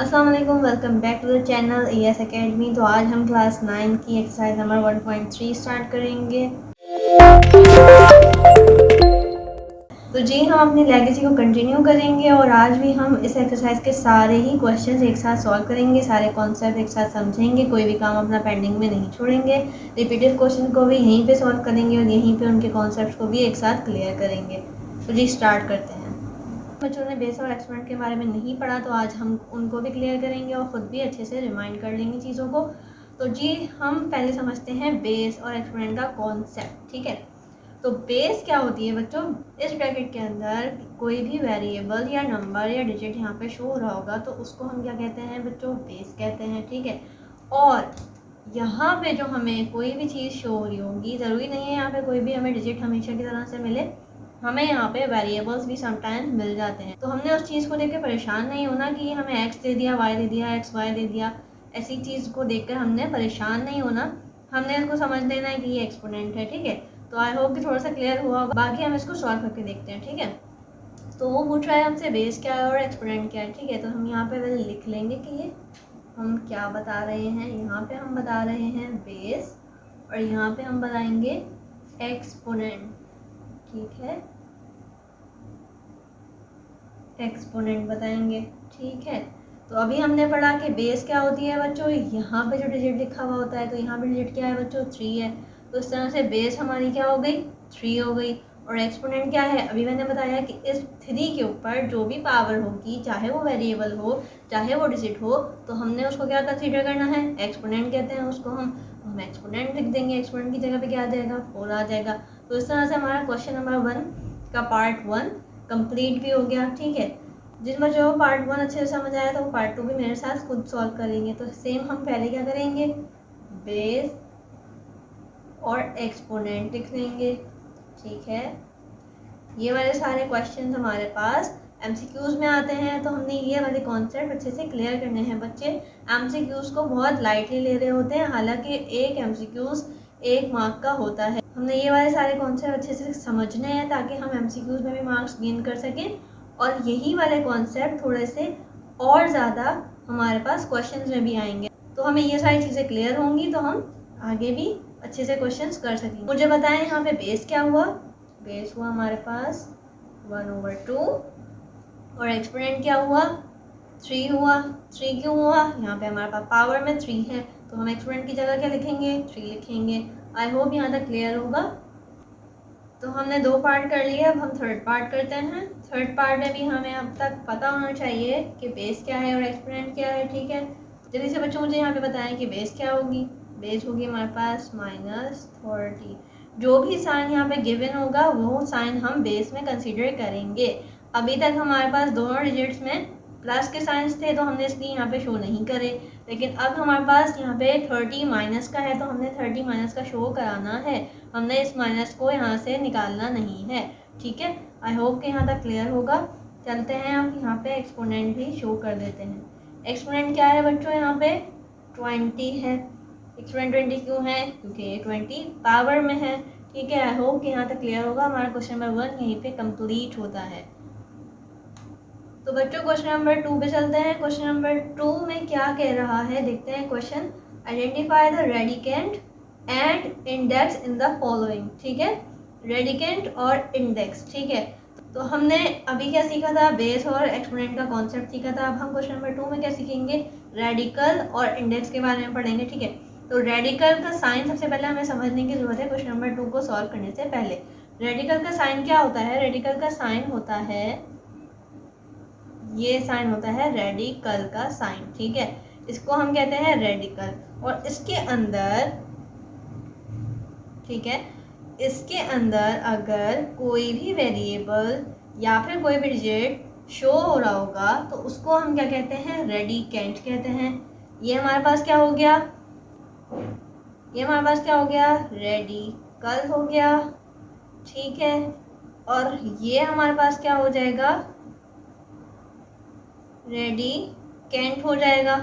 अस्सलाम वालेकुम, welcome back to the channel ES academy. तो आज हम क्लास 9 की एक्सरसाइज नंबर 1.3 स्टार्ट करेंगे। तो जी हम अपनी लेगेसी को कंटिन्यू करेंगे और आज भी हम इस एक्सरसाइज के सारे ही क्वेश्चंस एक साथ सॉल्व करेंगे, सारे कॉन्सेप्ट एक साथ समझेंगे, कोई भी काम अपना पेंडिंग में नहीं छोड़ेंगे। रिपीटेड क्वेश्चन को भी यहीं पे सॉल्व करेंगे और यहीं पे उनके कॉन्सेप्ट को भी एक साथ क्लियर करेंगे। तो जी स्टार्ट करते हैं। बच्चों ने बेस और एक्सपेरिमेंट के बारे में नहीं पढ़ा तो आज हम उनको भी क्लियर करेंगे और ख़ुद भी अच्छे से रिमाइंड कर लेंगे चीज़ों को। तो जी हम पहले समझते हैं बेस और एक्सपेरिमेंट का कॉन्सेप्ट। ठीक है, तो बेस क्या होती है बच्चों? इस ब्रैकेट के अंदर कोई भी वेरिएबल या नंबर या डिजिट यहाँ पे शो हो रहा होगा तो उसको हम क्या कहते हैं बच्चों? बेस कहते हैं। ठीक है, और यहाँ पे जो हमें कोई भी चीज़ शो हो रही होगी, ज़रूरी नहीं है यहाँ पे कोई भी हमें डिजिट हमेशा की तरह से मिले, हमें यहाँ पे वेरिएबल्स भी समटाइम्स मिल जाते हैं। तो हमने उस चीज़ को देख के परेशान नहीं होना कि हमें एक्स दे दिया, वाई दे दिया, एक्स वाई दे दिया, ऐसी चीज़ को देखकर हमने परेशान नहीं होना। हमने इसको समझ लेना है कि ये एक्सपोनेंट है। ठीक है, तो आई होप कि थोड़ा सा क्लियर हुआ होगा। बाकी हम इसको सॉल्व करके देखते हैं। ठीक है, तो वो पूछ रहा है हमसे बेस क्या है और एक्सपोनेंट क्या है। ठीक है, तो हम यहाँ पे पहले लिख लेंगे कि ये हम क्या बता रहे हैं। यहाँ पे हम बता रहे हैं बेस और यहाँ पे हम बताएंगे एक्सपोनेंट। ठीक है, एक्सपोनेंट बताएंगे। ठीक है, तो अभी हमने पढ़ा कि बेस क्या होती है बच्चों? यहाँ पे जो डिजिट लिखा हुआ होता है, तो यहाँ पे डिजिट क्या है बच्चों? 3 है। तो इस तरह से बेस हमारी क्या हो गई? 3 हो गई। और एक्सपोनेंट क्या है? अभी मैंने बताया कि इस 3 के ऊपर जो भी पावर होगी, चाहे वो वेरिएबल हो चाहे वो डिजिट हो, तो हमने उसको क्या कंसीडर करना है? एक्सपोनेंट कहते हैं उसको। हम एक्सपोनेंट लिख देंगे। एक्सपोनेंट की जगह पे क्या आ जाएगा? 4 आ जाएगा। तो इस तरह से हमारा क्वेश्चन नंबर 1 का पार्ट 1 कंप्लीट भी हो गया। ठीक है, जिन बच्चों को पार्ट 1 अच्छे से समझ आया तो वो पार्ट 2 भी मेरे साथ खुद सॉल्व करेंगे। तो सेम हम पहले क्या करेंगे? बेस और एक्सपोनेंट लिख लेंगे। ठीक है, ये वाले सारे क्वेश्चन हमारे पास MCQs में आते हैं, तो हमने ये वाले कॉन्सेप्ट अच्छे से क्लियर करने हैं। बच्चे MCQs को बहुत लाइटली ले रहे होते हैं, हालांकि एक MCQs 1 मार्क का होता है। हमने ये वाले सारे कॉन्सेप्ट अच्छे से समझने हैं ताकि हम MCQs में भी मार्क्स गेन कर सकें और यही वाले कॉन्सेप्ट थोड़े से और ज़्यादा हमारे पास क्वेश्चंस में भी आएंगे। तो हमें ये सारी चीज़ें क्लियर होंगी तो हम आगे भी अच्छे से क्वेश्चंस कर सकेंगे। मुझे बताएं यहाँ पे बेस क्या हुआ? बेस हुआ हमारे पास 1/2 और एक्सपोनेंट क्या हुआ? 3 हुआ। 3 क्यों हुआ? यहाँ पे हमारे पास पावर में 3 है तो हम एक्सपोनेंट की जगह क्या लिखेंगे? 3 लिखेंगे। आई होप यहाँ तक क्लियर होगा। तो हमने 2 पार्ट कर लिए, अब हम थर्ड पार्ट करते हैं। थर्ड पार्ट में भी हमें अब तक पता होना चाहिए कि बेस क्या है और एक्सपोनेंट क्या है। ठीक है, जल्दी से बच्चों मुझे यहाँ पे बताएं कि बेस क्या होगी। बेस होगी हमारे पास -30। जो भी साइन यहाँ पे गिवन होगा वो साइन हम बेस में कंसीडर करेंगे। अभी तक हमारे पास दोनों डिजिट्स में प्लस के साइंस थे तो हमने इसलिए यहाँ पे शो नहीं करे, लेकिन अब हमारे पास यहाँ पे 30 माइनस का है तो हमने 30 माइनस का शो कराना है। हमने इस माइनस को यहाँ से निकालना नहीं है। ठीक है, आई होप कि यहाँ तक क्लियर होगा। चलते हैं अब यहाँ पे एक्सपोनेंट भी शो कर देते हैं। एक्सपोनेंट क्या है बच्चों? यहाँ पे 20 है। एक्सपोनेंट 20 क्यों है? क्योंकि ये 20 पावर में है। ठीक है, आई होप कि यहाँ तक क्लियर होगा। हमारा क्वेश्चन नंबर 1 यहीं पे कंप्लीट होता है। तो बच्चों क्वेश्चन नंबर 2 पे चलते हैं। क्वेश्चन नंबर 2 में क्या कह रहा है देखते हैं question. Identify the radicand and index in the following. ठीक है, रेडिकेंट और इंडेक्स। ठीक है, तो हमने अभी क्या सीखा था? बेस और एक्सपोनेंट का कॉन्सेप्ट सीखा था। अब हम क्वेश्चन नंबर 2 में क्या सीखेंगे? रेडिकल और इंडेक्स के बारे में पढ़ेंगे। ठीक है, तो रेडिकल का साइन सबसे पहले हमें समझने की जरूरत है क्वेश्चन नंबर 2 को सॉल्व करने से पहले। रेडिकल का साइन क्या होता है? रेडिकल का साइन होता है, ये साइन होता है रेडिकल का साइन। ठीक है, इसको हम कहते हैं रेडिकल। और इसके अंदर, ठीक है, इसके अंदर अगर कोई भी वेरिएबल या फिर कोई भी डिजिट शो हो रहा होगा तो उसको हम क्या कहते हैं? रेडिकेंट कहते हैं। ये हमारे पास क्या हो गया? ये हमारे पास क्या हो गया? रेडिकल हो गया। ठीक है, और ये हमारे पास क्या हो जाएगा? रेडिकेंट हो जाएगा।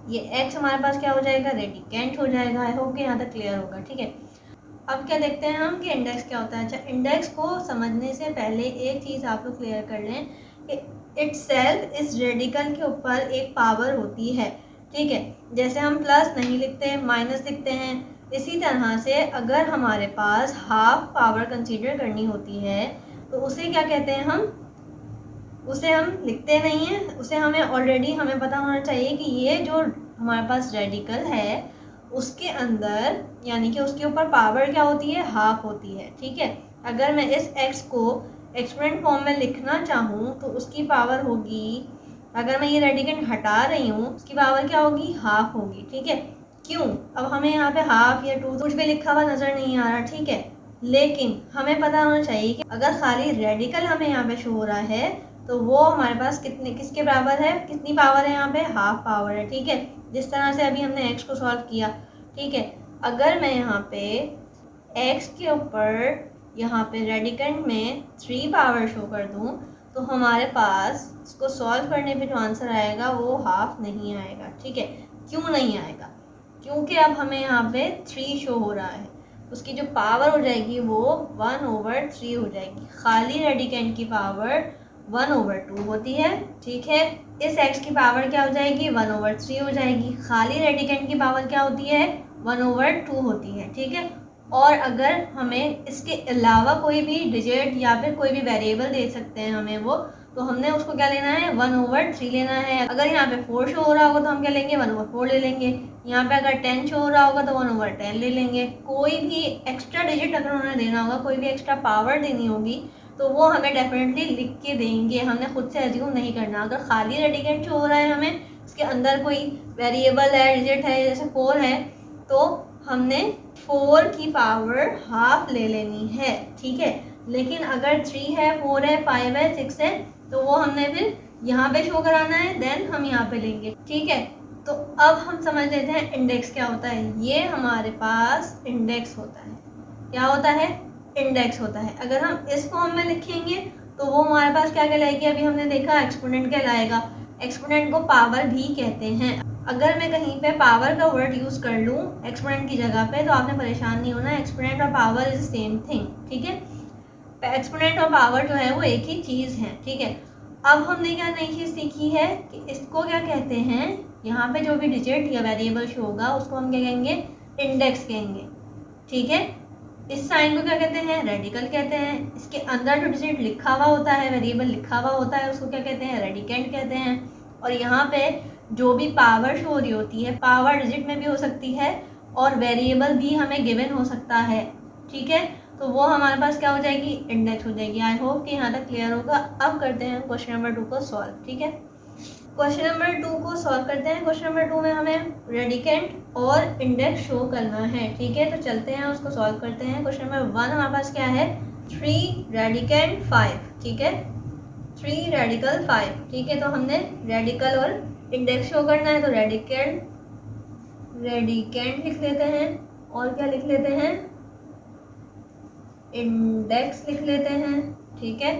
ये x हमारे पास क्या हो जाएगा? रेडिकेंट हो जाएगा। आई होप कि यहाँ तक क्लियर होगा। ठीक है, अब क्या देखते हैं हम कि इंडेक्स क्या होता है। अच्छा, इंडेक्स को समझने से पहले एक चीज़ आप लोग क्लियर कर लें कि इटसेल्फ इस रेडिकल के ऊपर एक पावर होती है, ठीक है। जैसे हम प्लस नहीं लिखते, माइनस लिखते हैं, इसी तरह से अगर हमारे पास हाफ पावर कंसीडर करनी होती है तो उसे क्या कहते हैं, उसे हम लिखते नहीं हैं, उसे हमें पता होना चाहिए कि ये जो हमारे पास रेडिकल है उसके अंदर यानी कि उसके ऊपर पावर क्या होती है, हाफ होती है, ठीक है। अगर मैं इस x को एक्सपोनेंट फॉर्म में लिखना चाहूँ तो उसकी पावर होगी, अगर मैं ये रेडिकेंड हटा रही हूँ उसकी पावर क्या होगी, हाफ होगी, ठीक है। क्यों, अब हमें यहाँ पे हाफ या 2 कुछ भी लिखा हुआ नज़र नहीं आ रहा, ठीक है। लेकिन हमें पता होना चाहिए कि अगर खाली रेडिकल हमें यहाँ पे शो हो रहा है तो वो हमारे पास किसके बराबर है, कितनी पावर है यहाँ पे, हाफ पावर है, ठीक है। जिस तरह से अभी हमने x को सॉल्व किया, ठीक है। अगर मैं यहाँ पे x के ऊपर यहाँ पे रेडिकेंड में 3 पावर शो कर दूँ तो हमारे पास इसको सॉल्व करने पे जो आंसर आएगा वो हाफ नहीं आएगा, ठीक है। क्यों नहीं आएगा, क्योंकि अब हमें यहाँ पे 3 शो हो रहा है, उसकी जो पावर हो जाएगी वो 1/3 हो जाएगी। खाली रेडिकेंड की पावर 1/2 होती है, ठीक है। इस x की पावर क्या हो जाएगी, 1/3 हो जाएगी। खाली रेडिकेंड की पावर क्या होती है, 1/2 होती है, ठीक है। और अगर हमें इसके अलावा कोई भी डिजिट या फिर कोई भी वेरिएबल दे सकते हैं हमें वो, तो हमने उसको क्या लेना है, 1/3 लेना है। अगर यहाँ पे 4 शो हो रहा होगा तो हम क्या लेंगे, 1/4 ले लेंगे। यहाँ पे अगर 10 शो हो रहा होगा तो 1/10 ले लेंगे। कोई भी एक्स्ट्रा डिजिट अगर उन्होंने देना होगा, कोई भी एक्स्ट्रा पावर देनी होगी तो वो हमें डेफिनेटली लिख के देंगे, हमने खुद से एज्यूम नहीं करना। अगर खाली रेडिकेंड शो हो रहा है हमें, उसके अंदर कोई वेरिएबल है, डिजिट है, जैसे 4 है, तो हमने 4 की पावर हाफ ले लेनी है, ठीक है। लेकिन अगर 3 है, 4 है, 5 है, 6 है तो वो हमने फिर यहाँ पे शो कराना है, देन हम यहाँ पे लेंगे, ठीक है। तो अब हम समझ लेते हैं इंडेक्स क्या होता है। ये हमारे पास इंडेक्स होता है, क्या होता है, इंडेक्स होता है। अगर हम इस फॉर्म में लिखेंगे तो वो हमारे पास क्या कहलाएगी, अभी हमने देखा एक्सपोनेंट कहलाएगा। एक्सपोनेंट को पावर भी कहते हैं। अगर मैं कहीं पे पावर का वर्ड यूज़ कर लूँ एक्सपोनेंट की जगह पे तो आपने परेशान नहीं होना, एक्सपोनेंट और पावर इज सेम थिंग, ठीक है। एक्सपोनेंट और पावर जो है वो एक ही चीज़ है, ठीक है। अब हमने क्या नई चीज़ सीखी है कि इसको क्या कहते हैं, यहाँ पे जो भी डिजिट या वेरिएबल शो होगा उसको हम क्या कहेंगे, इंडेक्स कहेंगे, ठीक है। इस साइन को क्या कहते हैं, रेडिकल कहते हैं। इसके अंदर जो डिजिट लिखा हुआ होता है, वेरिएबल लिखा हुआ होता है, उसको क्या कहते हैं, रेडिकेंड कहते हैं। और यहाँ पे जो भी पावर शो हो रही होती है, पावर डिजिट में भी हो सकती है और वेरिएबल भी हमें गिवन हो सकता है, ठीक है। तो वो हमारे पास क्या हो जाएगी, इंडेक्स हो जाएगी। आई होप कि यहाँ तक क्लियर होगा। अब करते हैं क्वेश्चन नंबर 2 को सॉल्व, ठीक है। क्वेश्चन नंबर 2 को सॉल्व करते हैं। क्वेश्चन नंबर 2 में हमें रेडिकेंड और इंडेक्स शो करना है, ठीक है। तो चलते हैं उसको सॉल्व करते हैं। क्वेश्चन नंबर 1 हमारे पास क्या है, 3 रेडिकेंड 5, ठीक है। 3 रेडिकल 5, ठीक है। तो हमने रेडिकल और इंडेक्स शो करना है तो रेडिकेंड लिख लेते हैं और क्या लिख लेते हैं, इंडेक्स लिख लेते हैं, ठीक है।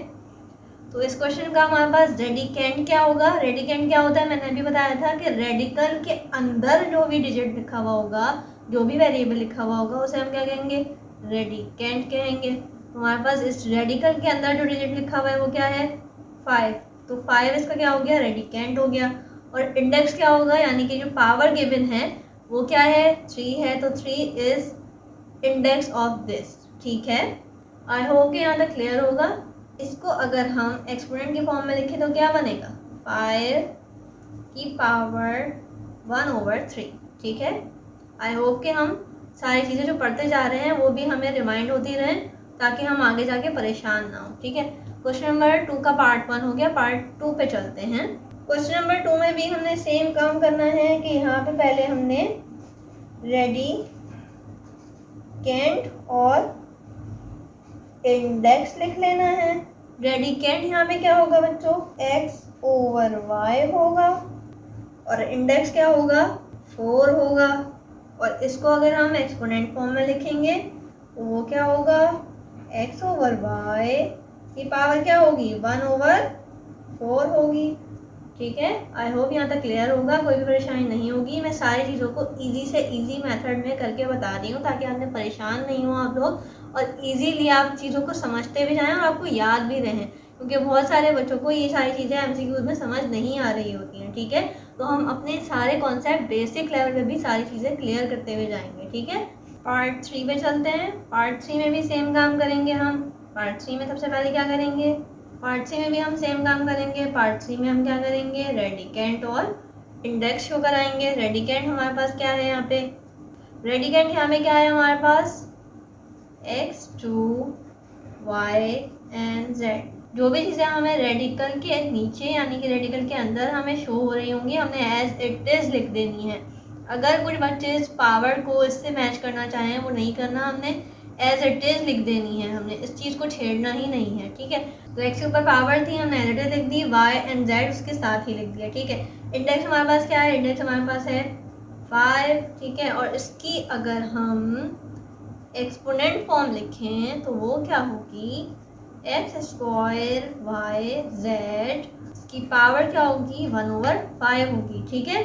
तो इस क्वेश्चन का हमारे पास रेडिकेंड क्या होगा, रेडिकेंड क्या होता है, मैंने अभी बताया था कि रेडिकल के अंदर जो भी डिजिट लिखा हुआ होगा, जो भी वेरिएबल लिखा हुआ होगा उसे हम क्या कहेंगे, रेडिकेंड कहेंगे। तो हमारे पास इस रेडिकल के अंदर जो डिजिट लिखा हुआ है वो क्या है, 5। तो 5 इसका क्या हो गया, रेडिकेंड हो गया। और इंडेक्स क्या होगा, यानी कि जो पावर गिवन है वो क्या है, 3 है। तो 3 इज इंडेक्स ऑफ दिस, ठीक है। आई होप कि यहाँ तक क्लियर होगा। इसको अगर हम एक्सपोनेंट के फॉर्म में लिखें तो क्या बनेगा, 5 की पावर 1/3, ठीक है। आई होप कि हम सारी चीज़ें जो पढ़ते जा रहे हैं वो भी हमें रिमाइंड होती रहें ताकि हम आगे जाके परेशान ना हो, ठीक है। क्वेश्चन नंबर 2 का पार्ट 1 हो गया, पार्ट 2 पे चलते हैं। क्वेश्चन नंबर 2 में भी हमने सेम काम करना है कि यहाँ पे पहले हमने रेडिकेंड और इंडेक्स लिख लेना है। रेडिकेंड यहाँ पे क्या होगा बच्चों, x/y होगा और इंडेक्स क्या होगा, 4 होगा। और इसको अगर हम एक्सपोनेंट फॉर्म में लिखेंगे तो वो क्या होगा, x/y की पावर क्या होगी, 1/4 होगी, ठीक है। आई होप यहाँ तक क्लियर होगा, कोई भी परेशानी नहीं होगी। मैं सारी चीज़ों को इजी से इजी मेथड में करके बता रही हूँ ताकि आपने परेशान नहीं हो आप लोग, और इजीली आप चीज़ों को समझते भी जाएं और आपको याद भी रहें। क्योंकि बहुत सारे बच्चों को ये सारी चीज़ें एमसीक्यूज में समझ नहीं आ रही होती हैं, ठीक है। तो हम अपने सारे कॉन्सेप्ट बेसिक लेवल पे भी सारी चीज़ें क्लियर करते हुए जाएंगे, ठीक है। पार्ट 3 पे चलते हैं। पार्ट 3 में भी सेम काम करेंगे हम। पार्ट 3 में सबसे पहले क्या करेंगे, पार्ट 3 में भी हम सेम काम करेंगे। पार्ट 3 में हम क्या करेंगे, रेडिकेंट और इंडेक्स शो कराएंगे। रेडिकेंट हमारे पास क्या है यहाँ पे, रेडिकेंट यहाँ पे क्या है हमारे पास, x2 y एंड z। जो भी चीज़ें हमें रेडिकल के नीचे यानी कि रेडिकल के अंदर हमें शो हो रही होंगी, हमने एज इट इज़ लिख देनी है। अगर कुछ बच्चे इस पावर को इससे मैच करना चाहें, वो नहीं करना, हमने एज इट इज़ लिख देनी है, हमने इस चीज़ को छेड़ना ही नहीं है, ठीक है। तो x के ऊपर पावर थी, हमने एज इट इज़ लिख दी, y एंड z उसके साथ ही लिख दिया, ठीक है। इंडेक्स हमारे पास क्या है, इंडेक्स हमारे पास है 5, ठीक है। और इसकी अगर हम एक्सपोनेंट फॉर्म लिखें तो वो क्या होगी, x² y z की पावर क्या होगी, 1/5 होगी, ठीक है।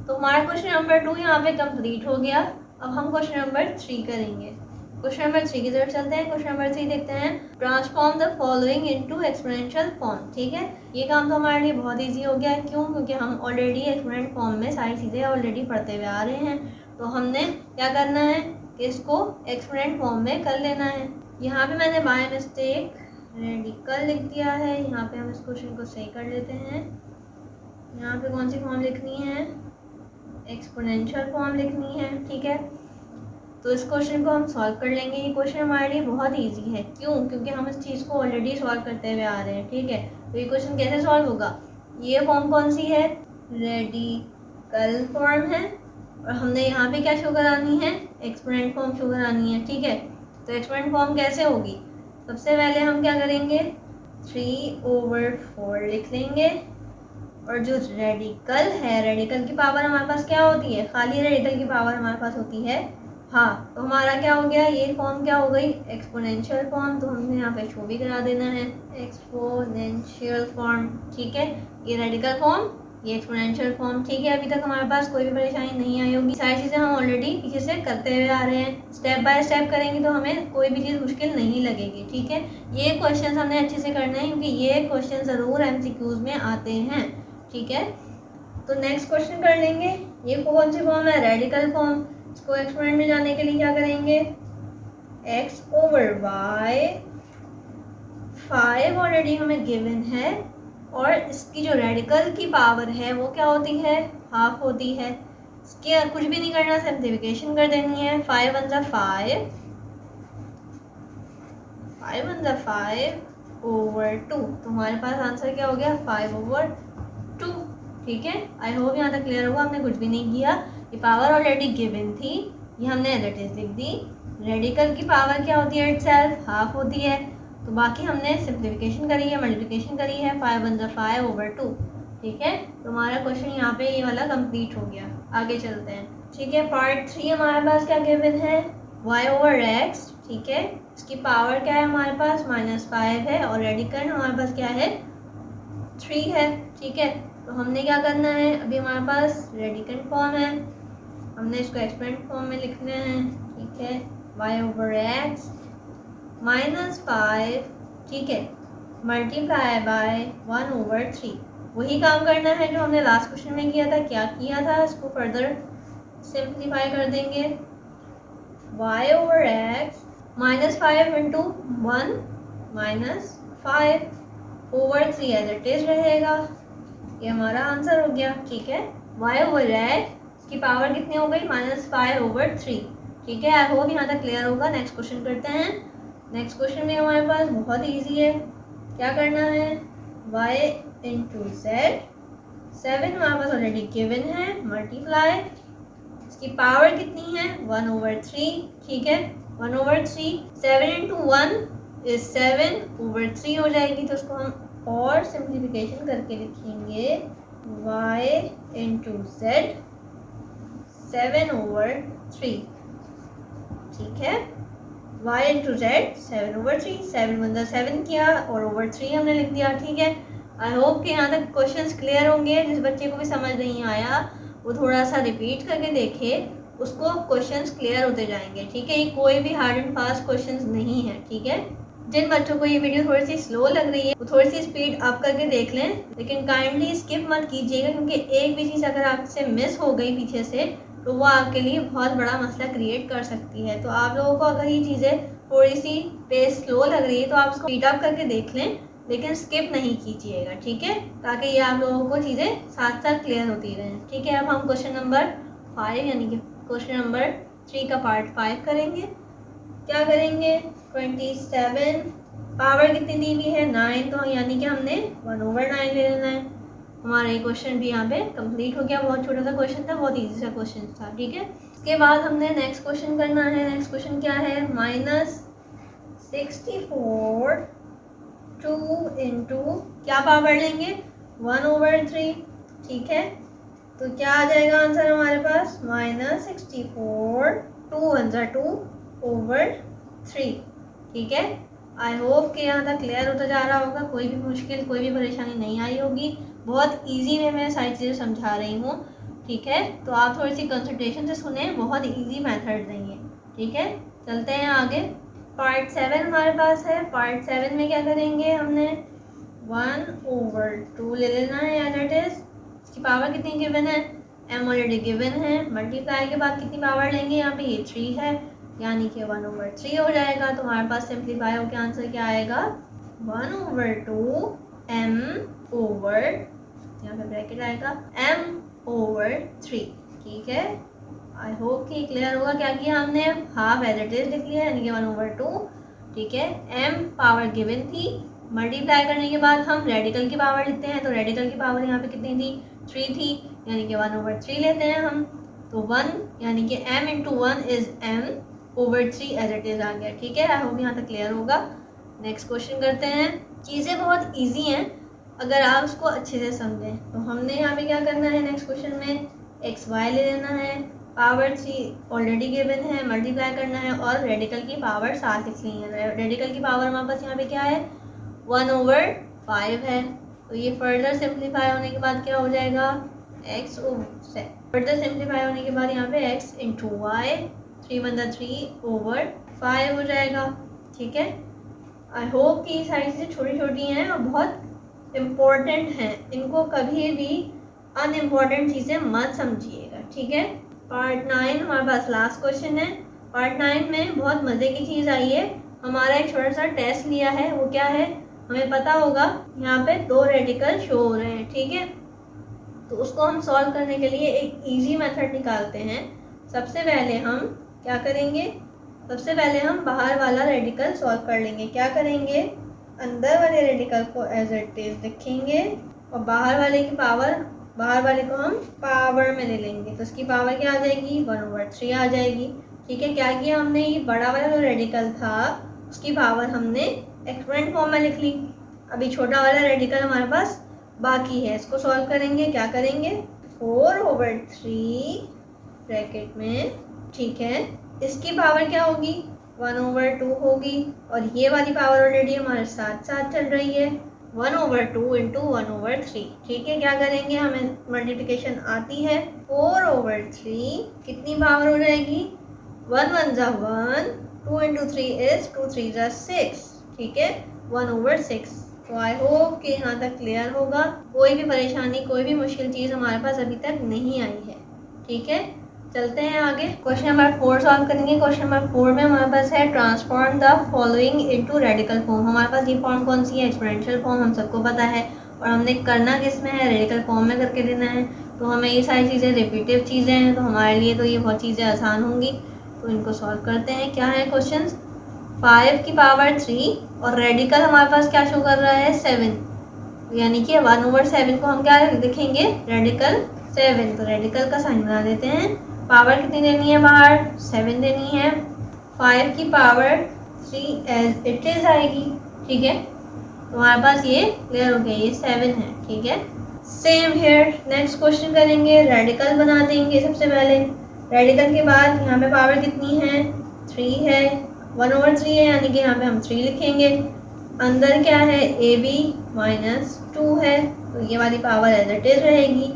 तो हमारा क्वेश्चन नंबर 2 यहाँ पे कंप्लीट हो गया। अब हम क्वेश्चन नंबर 3 करेंगे। क्वेश्चन नंबर 3 की तरफ चलते हैं। क्वेश्चन नंबर 3 देखते हैं, transform the following into exponential form, ठीक है। ये काम तो हमारे लिए बहुत ईजी हो गया है, क्यों, क्योंकि हम ऑलरेडी एक्सपोनेंट फॉर्म में सारी चीज़ें ऑलरेडी पढ़ते हुए आ रहे हैं। तो हमने क्या करना है कि इसको एक्सपोनेंट फॉर्म में कर लेना है। यहाँ पे मैंने बाय मिस्टेक रेडिकल लिख दिया है, यहाँ पे हम इस क्वेश्चन को सही कर लेते हैं। यहाँ पे कौन सी फॉर्म लिखनी है, एक्सपोनेंशियल फॉर्म लिखनी है, ठीक है। तो इस क्वेश्चन को हम सॉल्व कर लेंगे। ये क्वेश्चन हमारे लिए बहुत इजी है, क्यों, क्योंकि हम इस चीज़ को ऑलरेडी सॉल्व करते हुए आ रहे हैं, ठीक है। तो ये क्वेश्चन कैसे सॉल्व होगा, ये फॉर्म कौन सी है, रेडिकल फॉर्म है, और हमने यहाँ पे क्या शो करानी है, एक्सपोनेंट फॉर्म शो करानी है, ठीक है। तो एक्सपोनेंट फॉर्म कैसे होगी, सबसे पहले हम क्या करेंगे, 3/4 लिख लेंगे। और जो रेडिकल है, रेडिकल की पावर हमारे पास क्या होती है, खाली रेडिकल की पावर हमारे पास होती है हाँ। तो हमारा क्या हो गया, ये फॉर्म क्या हो गई, एक्सपोनेंशियल फॉर्म। तो हमने यहाँ पे शो भी करा देना है, एक्सपोनेंशियल फॉर्म, ठीक है। ये रेडिकल फॉर्म, ये एक्सपोनेंशियल फॉर्म, ठीक है। अभी तक हमारे पास कोई भी परेशानी नहीं आई होगी, सारी चीज़ें हम ऑलरेडी पीछे से करते हुए आ रहे हैं। स्टेप बाय स्टेप करेंगे तो हमें कोई भी चीज़ मुश्किल नहीं लगेगी, ठीक है। ये क्वेश्चन हमने अच्छे से करने हैं, क्योंकि ये क्वेश्चन ज़रूर MCQs में आते हैं, ठीक है। तो नेक्स्ट क्वेश्चन कर लेंगे। ये कौन सी फॉर्म है, रेडिकल फॉर्म। इसको एक्सपोनेंट में जाने के लिए क्या करेंगे, x/y, 5 ऑलरेडी हमें गिवन है, और इसकी जो रेडिकल की पावर है वो क्या होती है, हाफ होती है। इसके कुछ भी नहीं करना, सिंप्लीफिकेशन कर देनी है। 5 1 5, 5 1 5/2। तो हमारे पास आंसर क्या हो गया, 5/2, ठीक है। आई होप यहाँ तक क्लियर होगा, हमने कुछ भी नहीं किया, ये पावर ऑलरेडी गिवन थी, ये हमने एज इट इज लिख दी। रेडिकल की पावर क्या होती है, इटसेल्फ हाफ होती है। तो बाकी हमने सिंप्लीफिकेशन करी है, मल्टीप्लिकेशन करी है, 5 1 5/2, ठीक है। तो हमारा क्वेश्चन यहाँ पे ये वाला कंप्लीट हो गया। आगे चलते हैं, ठीक है। पार्ट 3 हमारे पास क्या गिवन है, y/x, ठीक है। इसकी पावर क्या है हमारे पास, -5 है, और रेडिकल हमारे पास क्या है, 3 है, ठीक है। तो हमने क्या करना है, अभी हमारे पास रेडिकल फॉर्म है, हमने इसको एक्सपोनेंट फॉर्म में लिखना है, ठीक है। y/x -5, ठीक है, मल्टीप्लाई बाय 1/3। वही काम करना है जो हमने लास्ट क्वेश्चन में किया था। क्या किया था, इसको फर्दर सिंप्लीफाई कर देंगे। y/x -5 × 1 -5/3 एज इट इज रहेगा। ये हमारा आंसर हो गया, ठीक है। y/x की पावर कितनी हो गई, -5/3, ठीक है। आई होप यहाँ तक क्लियर होगा। नेक्स्ट क्वेश्चन करते हैं। नेक्स्ट क्वेश्चन में हमारे पास बहुत इजी है। क्या करना है, y × z, 7 हमारे पास ऑलरेडी गिवन है, मल्टीप्लाई, इसकी पावर कितनी है, 1/3, ठीक है। 1/3, 7 × 1 इज 7/3 हो जाएगी। तो उसको हम और सिंप्लीफिकेशन करके लिखेंगे, y × z 7/3, ठीक है। y × z 7/3, 7 1 7 किया और /3 हमने लिख दिया, ठीक है। आई होप कि यहाँ तक क्वेश्चंस क्लियर होंगे। जिस बच्चे को भी समझ नहीं आया वो थोड़ा सा रिपीट करके देखे, उसको क्वेश्चंस क्लियर होते जाएंगे, ठीक है। ये कोई भी हार्ड एंड फास्ट क्वेश्चंस नहीं है, ठीक है। जिन बच्चों को ये वीडियो थोड़ी सी स्लो लग रही है वो थोड़ी सी स्पीड अप करके देख लें, लेकिन काइंडली स्किप मत कीजिएगा, क्योंकि एक भी चीज़ अगर आपसे मिस हो गई पीछे से तो वो आपके लिए बहुत बड़ा मसला क्रिएट कर सकती है। तो आप लोगों को अगर ये चीज़ें थोड़ी सी पेस स्लो लग रही है तो आप उसको स्पीड अप करके देख लें, लेकिन स्किप नहीं कीजिएगा, ठीक है, ताकि ये आप लोगों को चीज़ें साथ साथ क्लियर होती रहें। ठीक है, अब हम क्वेश्चन नंबर 5 यानी कि क्वेश्चन नंबर 3 का पार्ट 5 करेंगे। क्या करेंगे, 27 पावर कितनी दी हुई है 9, तो यानी कि हमने 1/9 ले लेना है। हमारा ये क्वेश्चन भी यहाँ पे कंप्लीट हो गया। बहुत छोटा सा क्वेश्चन था, बहुत इजी सा क्वेश्चन था। ठीक है, उसके बाद हमने नेक्स्ट क्वेश्चन करना है। नेक्स्ट क्वेश्चन क्या है, -64 2 इंटू क्या पावर लेंगे 1/3। ठीक है, तो क्या आ जाएगा आंसर हमारे पास, -64 2 1 2/3। ठीक है, आई होप कि यहाँ तक क्लियर होता जा रहा होगा, कोई भी मुश्किल कोई भी परेशानी नहीं आई होगी। बहुत इजी वे में सारी चीज़ें समझा रही हूँ। ठीक है, तो आप थोड़ी सी कंसंट्रेशन से सुने, बहुत इजी मेथड नहीं है। ठीक है, चलते हैं आगे। पार्ट 7 हमारे पास है। पार्ट 7 में क्या करेंगे, हमने 1/2 ले लेना है एज इट इज़। इसकी पावर कितनी गिवन है, m ऑलरेडी गिवन है। मल्टीप्लाई के बाद कितनी पावर लेंगे, यहाँ पे ये 3 है, यानी कि 1/3 हो जाएगा। तो हमारे पास सिंप्लीफाई होकर आंसर क्या आएगा, 1/2 m ओवर, यहाँ पे ब्रैकेट आएगा, m/3। ठीक है, आई होप कि क्लियर होगा। क्या किया हमने, हाफ एज इट इज लिख लिया, यानी कि 1/2। ठीक है, m पावर गिवन थी, मल्टीप्लाई करने के बाद हम रेडिकल की पावर लिखते हैं, तो रेडिकल की पावर यहाँ पे कितनी थी, 3 थी, यानी कि 1/3 लेते हैं हम। तो 1 यानी कि m into 1 is m/3 as it is आ गया। ठीक है, आई होप यहाँ तक क्लियर होगा। नेक्स्ट क्वेश्चन करते हैं। चीज़ें बहुत ईजी हैं अगर आप उसको अच्छे से समझें। तो हमने यहाँ पे क्या करना है, नेक्स्ट क्वेश्चन में xy ले लेना है, पावर 3 ऑलरेडी गिवन है, मल्टीप्लाई करना है और रेडिकल की पावर साथ लिख ली है। रेडिकल की पावर हमारे पास यहाँ पे क्या है, 1/5 है। तो ये फर्दर सिंप्लीफाई होने के बाद क्या हो जाएगा, x फर्दर सिंप्लीफाई होने के बाद यहाँ पे x इंटू वाई, 3 1 3/5 हो जाएगा। ठीक है, आई होप कि सारी चीज़ें छोटी छोटी हैं और बहुत इम्पोर्टेंट हैं, इनको कभी भी अनइम्पॉर्टेंट चीज़ें मत समझिएगा। ठीक है, पार्ट 9 हमारे पास लास्ट क्वेश्चन है। पार्ट 9 में बहुत मज़े की चीज़ आई है, हमारा एक छोटा सा टेस्ट लिया है। वो क्या है, हमें पता होगा यहाँ पे 2 रेडिकल शो हो रहे हैं। ठीक है, तो उसको हम सॉल्व करने के लिए एक इजी मेथड निकालते हैं। सबसे पहले हम क्या करेंगे, सबसे पहले हम बाहर वाला रेडिकल सॉल्व कर लेंगे। क्या करेंगे, अंदर वाले रेडिकल को एज इट इज लिखेंगे और बाहर वाले की पावर, बाहर वाले को हम पावर में ले लेंगे, तो इसकी पावर क्या आ जाएगी, 1/3 आ जाएगी। ठीक है, क्या किया हमने, ये बड़ा वाला जो रेडिकल था उसकी पावर हमने एक्सपोनेंट फॉर्म में लिख ली। अभी छोटा वाला रेडिकल हमारे पास बाकी है, इसको सॉल्व करेंगे। क्या करेंगे, 4/3 ब्रैकेट में। ठीक है, इसकी पावर क्या होगी, 1/2 होगी, और ये वाली पावर ऑलरेडी हमारे साथ साथ चल रही है, 1/2 इंटू 1/3। ठीक है, क्या करेंगे, हमें मल्टीप्लिकेशन आती है, 4/3 कितनी पावर हो जाएगी, 1 1 जा 1, 2 इंटू 3 इज 2 3 जा 6। ठीक है, 1/6। तो आई होप कि यहाँ तक क्लियर होगा, कोई भी परेशानी कोई भी मुश्किल चीज़ हमारे पास अभी तक नहीं आई है। ठीक है, चलते हैं आगे। क्वेश्चन नंबर 4 सॉल्व करेंगे। क्वेश्चन नंबर 4 में हमारे पास है transform the following into radical form. हमारे पास ये फॉर्म कौन सी है, एक्सपोनेंशियल फॉर्म, हम सबको पता है, और हमने करना किस में है, रेडिकल फॉर्म में करके लेना है। तो हमें ये सारी चीज़ें रिपीटिव चीज़ें हैं, तो हमारे लिए तो ये बहुत चीज़ें आसान होंगी। तो इनको सॉल्व करते हैं। क्या है क्वेश्चन, 5 की पावर 3 और रेडिकल हमारे पास क्या शो कर रहा है, 7, यानी कि 1/7 को हम क्या लिखेंगे, रेडिकल 7। तो रेडिकल का साइन बना देते हैं। पावर कितनी देनी है, बाहर 7 देनी है। 5 की पावर 3 एज इट इज आएगी। ठीक है, तो हमारे पास ये क्लियर हो गया, ये 7 है। ठीक है, सेम हेयर। नेक्स्ट क्वेश्चन करेंगे, रेडिकल बना देंगे सबसे पहले। रेडिकल के बाद यहाँ पे पावर कितनी है, 3 है, 1/3 है, यानी कि यहाँ पे हम 3 लिखेंगे। अंदर क्या है, AB -2 है, तो ये वाली पावर एज इट इज रहेगी।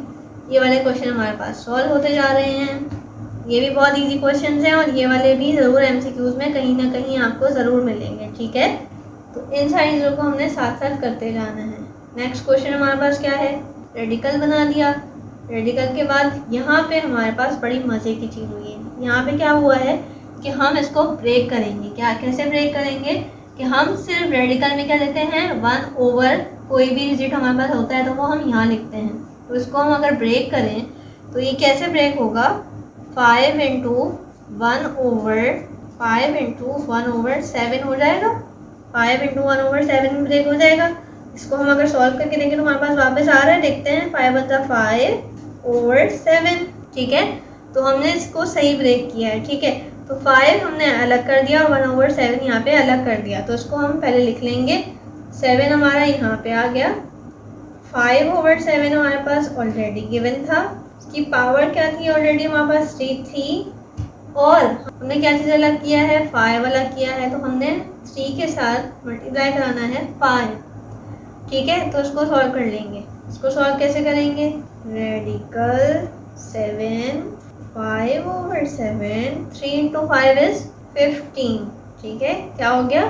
ये वाले क्वेश्चन हमारे पास सॉल्व होते जा रहे हैं। ये भी बहुत इजी क्वेश्चन हैं और ये वाले भी ज़रूर MCQs में कहीं ना कहीं आपको ज़रूर मिलेंगे। ठीक है, तो इन सारी चीज़ों को हमने साथ साथ करते जाना है। नेक्स्ट क्वेश्चन हमारे पास क्या है, रेडिकल बना दिया। रेडिकल के बाद यहाँ पे हमारे पास बड़ी मज़े की चीज़ हुई है। यहाँ पे क्या हुआ है कि हम इसको ब्रेक करेंगे। क्या कैसे ब्रेक करेंगे कि हम सिर्फ रेडिकल में क्या लेते हैं, 1/, कोई भी डिजिट हमारे पास होता है तो वो हम यहाँ लिखते हैं। तो इसको हम अगर ब्रेक करें तो ये कैसे ब्रेक होगा, 5 इंटू 1/7 हो जाएगा। 5 इंटू 1/7 ब्रेक हो जाएगा। इसको हम अगर सॉल्व करके देखें तो हमारे पास वापस आ रहा है, देखते हैं 5/5/7। ठीक है, तो हमने इसको सही ब्रेक किया है। ठीक है, तो 5 हमने अलग कर दिया और 1/7 यहाँ पे अलग कर दिया। तो इसको हम पहले लिख लेंगे, 7 हमारा यहाँ पे आ गया, 5/7 हमारे पास ऑलरेडी गिवन था। इसकी पावर क्या थी, ऑलरेडी हमारे पास 3 थी, और हमने क्या चीज़ अलग किया है, 5 अलग किया है। तो हमने 3 के साथ मल्टीप्लाई कराना है 5। ठीक है, तो इसको सॉल्व कर लेंगे। इसको सॉल्व कैसे करेंगे, रेडिकल 7 5/7, 3 इंटू 5 इज 15। ठीक है, क्या हो गया,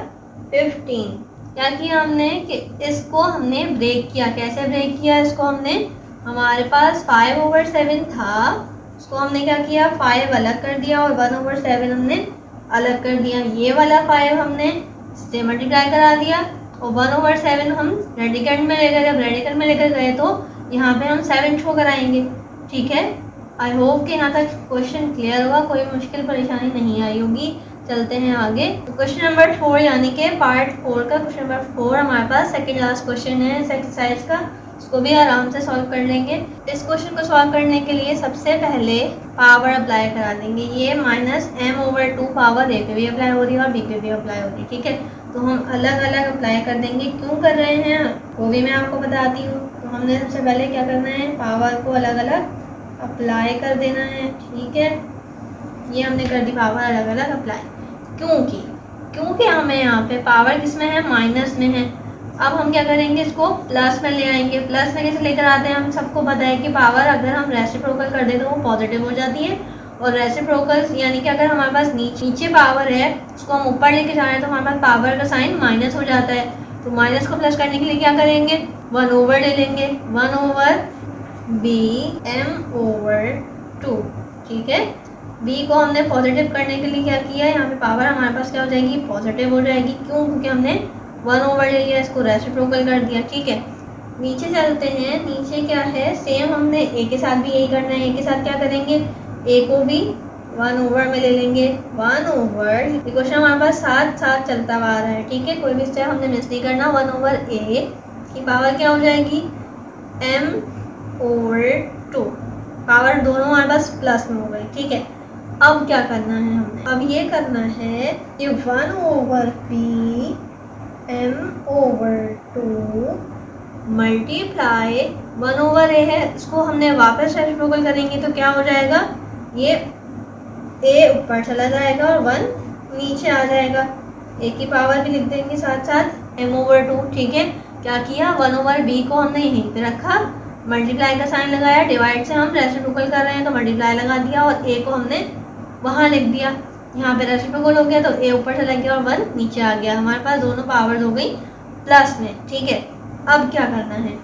15। क्या किया हमने कि इसको हमने ब्रेक किया। कैसे ब्रेक किया इसको हमने, हमारे पास 5/7 था, उसको हमने क्या किया, 5 अलग कर दिया और 1/7 हमने अलग कर दिया। ये वाला 5 हमने इससे मल्टीप्लाई करा दिया और 1/7 हम रेडिकल में लेकर, जब रेडिकल में लेकर गए तो यहाँ पे हम 7 शो कराएंगे। ठीक है, आई होप कि यहाँ तक क्वेश्चन क्लियर हुआ, कोई मुश्किल परेशानी नहीं आई होगी। चलते हैं आगे। तो क्वेश्चन नंबर 4 यानी कि पार्ट 4 का क्वेश्चन नंबर 4 हमारे पास सेकंड लास्ट क्वेश्चन है इस एक्सरसाइज का। इसको भी आराम से सॉल्व कर लेंगे। इस क्वेश्चन को सॉल्व करने के लिए सबसे पहले पावर अप्लाई करा देंगे। ये -m/2 पावर ए पे भी अप्लाई हो रही है और बी पे भी अप्लाई हो रही है। ठीक है, तो हम अलग अलग अप्लाई कर देंगे। क्यों कर रहे हैं वो भी मैं आपको बताती हूँ। तो हमने सबसे पहले क्या करना है, पावर को अलग अलग अप्लाई कर देना है। ठीक है, ये हमने कर दी पावर अलग अलग अप्लाई। क्योंकि हमें यहाँ पे पावर किस में है, माइनस में है। अब हम क्या करेंगे, इसको प्लस में ले आएंगे। प्लस में कैसे लेकर आते हैं, हम सबको पता है कि पावर अगर हम रेसिप्रोकल कर दें तो वो पॉजिटिव हो जाती है। और रेसिप्रोकल यानी कि अगर हमारे पास नीचे पावर है, उसको हम ऊपर लेके जा रहे हैं तो हमारे पास पावर का साइन माइनस हो जाता है। तो माइनस को प्लस करने के लिए क्या करेंगे, 1/, ले लेंगे, 1/bm/2। ठीक है, b को हमने पॉजिटिव करने के लिए क्या किया, यहाँ पे पावर हमारे पास क्या हो जाएगी, पॉजिटिव हो जाएगी। क्यों, क्योंकि हमने 1/, ले लिया, इसको रेसिप्रोकल कर दिया। ठीक है, नीचे चलते हैं। नीचे क्या है, सेम हमने a के साथ भी यही करना है। a के साथ क्या करेंगे, a को भी 1/, में ले लेंगे, 1/, ये क्वेश्चन हमारे पास साथ साथ चलता हुआ आ रहा है। ठीक है, कोई भी स्टेप हमने मिस नहीं करना। 1/a की पावर क्या हो जाएगी, m/2। पावर दोनों हमारे पास प्लस में हो गई। ठीक है, अब क्या करना है हमने, अब ये करना है कि 1/b m/2 मल्टीप्लाई 1/a है, इसको हमने वापस रेसिप्रोकल करेंगे तो क्या हो जाएगा, ये a ऊपर चला जाएगा और 1 नीचे आ जाएगा। a की पावर भी लिख देंगे साथ साथ m/2। ठीक है, क्या किया, 1/b को हमने यहीं पे रखा, मल्टीप्लाई का साइन लगाया, डिवाइड से हम रेसिप्रोकल कर रहे हैं तो मल्टीप्लाई लगा दिया और a को हमने वहाँ लिख दिया। यहाँ पे रेसिप्रोकल हो गया तो a ऊपर चला गया और 1 नीचे आ गया। हमारे पास दोनों पावर्स हो गई प्लस में। ठीक है, अब क्या करना है,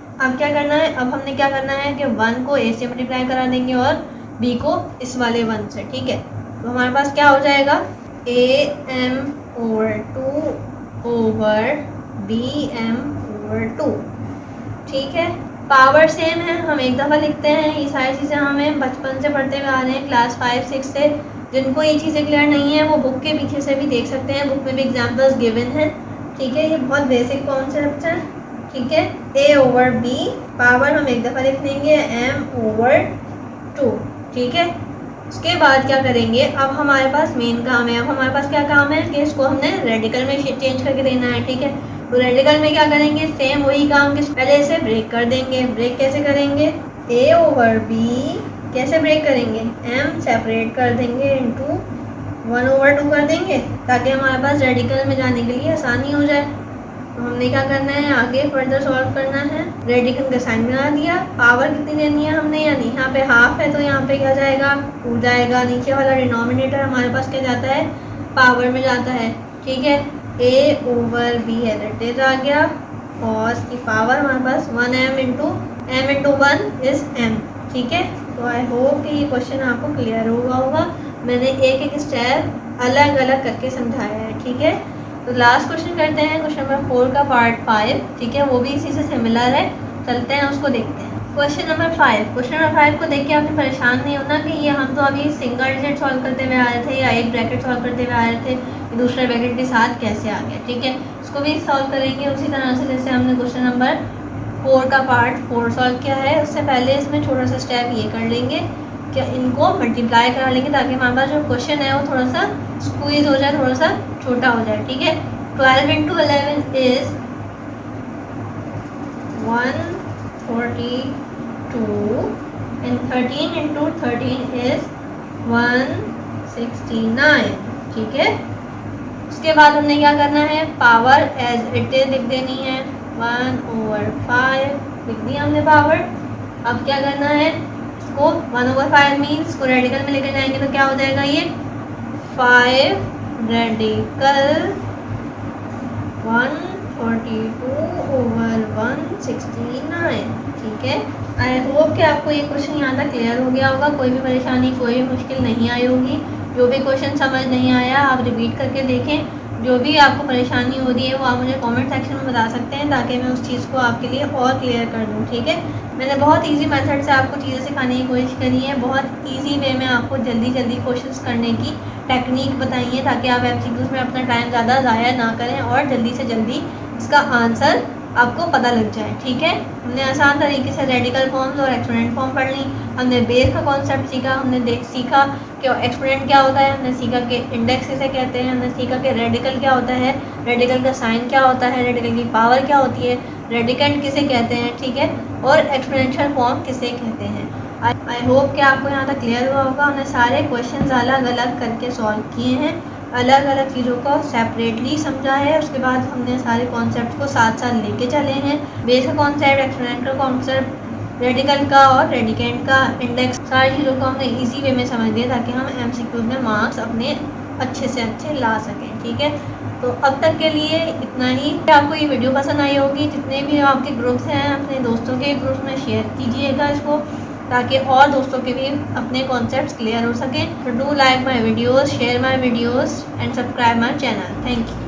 अब हमने क्या करना है कि 1 को a से मल्टीप्लाई करा देंगे और b को इस वाले 1 से। ठीक है, तो हमारे पास क्या हो जाएगा, am/2/bm/2। ठीक है, पावर सेम है, हम एक दफ़ा लिखते हैं। ये सारी चीज़ें हमें बचपन से पढ़ते हुए आ रहे हैं, क्लास 5-6 से। जिनको ये चीज़ें क्लियर नहीं है वो बुक के पीछे से भी देख सकते हैं, बुक में भी एग्जाम्पल्स गिवन हैं। ठीक है, ये बहुत बेसिक कॉन्सेप्ट है। ठीक है, a/b पावर हम एक दफ़ा लिख देंगे, m/2। ठीक है, उसके बाद क्या करेंगे, अब हमारे पास मेन काम है। अब हमारे पास क्या काम है कि इसको हमने रेडिकल में चेंज करके देना है। ठीक है, तो रेडिकल में क्या करेंगे, सेम वही काम कि पहले इसे ब्रेक कर देंगे। ब्रेक कैसे करेंगे, a/b कैसे ब्रेक करेंगे, m सेपरेट कर देंगे इंटू 1/2 कर देंगे ताकि हमारे पास रेडिकल में जाने के लिए आसानी हो जाए। तो हमने क्या करना है, आगे फर्दर सॉल्व करना है। रेडिकल का साइन बना दिया, पावर कितनी लेनी है हमने, यानी यहाँ पे हाफ है तो यहाँ पे क्या जाएगा, 2 जाएगा। नीचे वाला डिनोमिनेटर हमारे पास क्या जाता है, पावर में जाता है। ठीक है, a/b है, दैट इज आ गया cos की पावर हमारे पास 1m into m into 1 is m। ठीक है, तो आई होप कि ये क्वेश्चन आपको क्लियर हुआ होगा। मैंने एक एक स्टेप अलग अलग करके समझाया है। ठीक है, तो लास्ट क्वेश्चन करते हैं, क्वेश्चन नंबर 4 का पार्ट 5। ठीक है, वो भी इसी से सिमिलर है, चलते हैं उसको देखते हैं। क्वेश्चन नंबर 5, क्वेश्चन नंबर 5 को देख के आपने परेशान नहीं होना कि ये हम तो अभी सिंगल डिजिट सॉल्व करते हुए आ रहे थे या एक ब्रैकेट सॉल्व करते हुए आ रहे थे, दूसरे ब्रैकेट के साथ कैसे आ गया। ठीक है, इसको भी सॉल्व करेंगे उसी तरह से जैसे हमने क्वेश्चन नंबर 4 का पार्ट 4 सॉल्व किया है। उससे पहले इसमें छोटा सा स्टेप ये कर लेंगे कि इनको मल्टीप्लाई करा लेंगे ताकि हमारे पास जो क्वेश्चन है वो थोड़ा सा स्क्वीज हो जाए, थोड़ा सा छोटा हो जाए। ठीक है, 12 into 11 is 142 and 13 into 13 is 169। ठीक है, उसके बाद हमने क्या करना है, पावर एज इट इज लिख देनी है, 1/5 लिख दी हमने पावर। अब क्या करना है, इसको 1/5 मीन्स को रेडिकल में लेकर जाएंगे तो क्या हो जाएगा, ये 5 रेडिकल 142/169। ठीक है, आई होप कि आपको ये क्वेश्चन यहाँ तक क्लियर हो गया होगा, कोई भी परेशानी कोई भी मुश्किल नहीं आई होगी। जो भी क्वेश्चन समझ नहीं आया आप रिपीट करके देखें, जो भी आपको परेशानी हो रही है वो आप मुझे कमेंट सेक्शन में बता सकते हैं ताकि मैं उस चीज़ को आपके लिए और क्लियर कर दूँ। ठीक है, मैंने बहुत इजी मेथड से आपको चीज़ें सिखाने की कोशिश करी है, बहुत इजी वे में आपको जल्दी जल्दी क्वेश्चंस करने की टेक्निक बताई है ताकि आप एमसीक्यूज़ में अपना टाइम ज़्यादा ज़ाया ना करें और जल्दी से जल्दी इसका आंसर आपको पता लग जाए। ठीक है, हमने आसान तरीके से रेडिकल फॉर्म्स और एक्सपोनेंट फॉर्म पढ़ ली, हमने बेस का कॉन्सेप्ट सीखा, हमने सीखा कि एक्सपोनेंट क्या होता है, हमने सीखा कि इंडेक्स किसे कहते हैं, हमने सीखा कि रेडिकल क्या होता है, रेडिकल का साइन क्या होता है, रेडिकल की पावर क्या होती है, रेडिकेंट किसे कहते हैं। ठीक है, और एक्सपोनेंशियल फॉर्म किसे कहते हैं। आई होप कि आपको यहाँ तक क्लियर हुआ होगा। हमने सारे क्वेश्चन अलग अलग करके सॉल्व किए हैं, अलग अलग चीज़ों को सेपरेटली समझा है, उसके बाद हमने सारे कॉन्सेप्ट को साथ साथ लेके चले हैं। बेस का कॉन्सेप्ट, एक्सपोनेंट का कॉन्सेप्ट, रेडिकल का और रेडिकेंट का, इंडेक्स, सारी चीज़ों को हमने इजी वे में समझ दिया ताकि हम एमसीक्यू में मार्क्स अपने अच्छे से अच्छे ला सकें। ठीक है, तो अब तक के लिए इतना ही। आपको ये वीडियो पसंद आई होगी, जितने भी आपके ग्रुप्स हैं अपने दोस्तों के ग्रुप में शेयर कीजिएगा इसको ताकि और दोस्तों के भी अपने कॉन्सेप्ट्स क्लियर हो सकें। तो do like my videos, share my videos and subscribe my channel. Thank you.